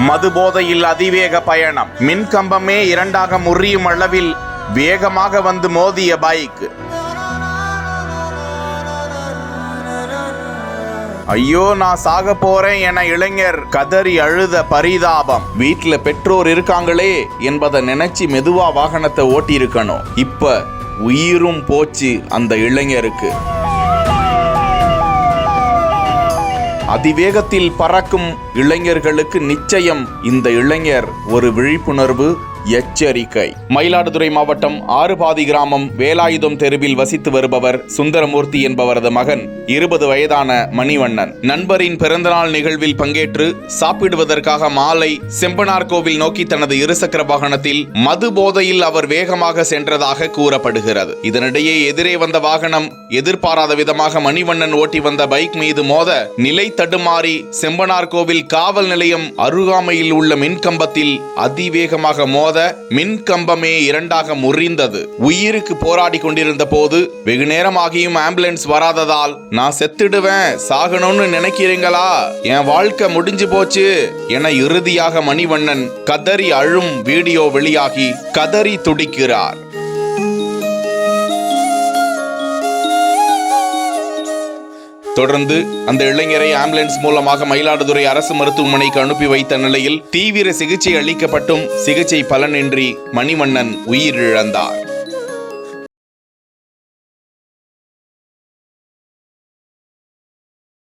மதுபோதையில் அதிவேக பயணம். மின்கம்பமே இரண்டாக முறியும் அளவில் வேகமாக வந்து மோதிய பைக். ஐயோ நான் சாக போறேன் என இளைஞர் கதறி அழுத பரிதாபம். வீட்டுல பெற்றோர் இருக்காங்களே என்பதை நினைச்சு மெதுவா வாகனத்தை ஓட்டி இருக்கணும். இப்ப உயிரும் போச்சு அந்த இளைஞருக்கு. அதிவேகத்தில் பறக்கும் இளைஞர்களுக்கு நிச்சயம் இந்த இளைஞர் ஒரு விழிப்புணர்வு எச்சரிக்கை. மயிலாடுதுறை மாவட்டம் ஆறுபாதி கிராமம் வேலாயுதம் தெருவில் வசித்து வருபவர் சுந்தரமூர்த்தி என்பவரது மகன் 20 வயதான மணிவண்ணன் நண்பரின் பிறந்தநாள் நிகழ்வில் பங்கேற்று சாப்பிடுவதற்காக மாலை செம்பனார் கோவில் நோக்கி தனது இருசக்கர வாகனத்தில் மது போதையில் அவர் வேகமாக சென்றதாக கூறப்படுகிறது. இதனிடையே எதிரே வந்த வாகனம் எதிர்பாராத விதமாக மணிவண்ணன் ஓட்டி வந்த பைக் மீது மோத நிலை தடுமாறி செம்பனார் கோவில் காவல் நிலையம் அருகாமையில் உள்ள மின்கம்பத்தில் அதிவேகமாக மோத மின்கம்பமே இரண்டாக முறிந்தது. உயிருக்கு போராடி கொண்டிருந்த போது வெகு நேரமாகியும் ஆம்புலன்ஸ் வராததால் நான் செத்துடுவேன், சாகணும்னு நினைக்கிறீங்களா, என் வாழ்க்கை முடிஞ்சு போச்சு என இறுதியாக மணிவண்ணன் கதறி அழும் வீடியோ வெளியாகி கதறி துடிக்கிறார். தொடர்ந்து அந்த இளைஞரை ஆம்புலன்ஸ் மூலமாக மயிலாடுதுறை அரசு மருத்துவமனைக்கு அனுப்பி வைத்த நிலையில் தீவிர சிகிச்சை அளிக்கப்பட்டும் சிகிச்சை பலனின்றி மணிவண்ணன் உயிரிழந்தார்.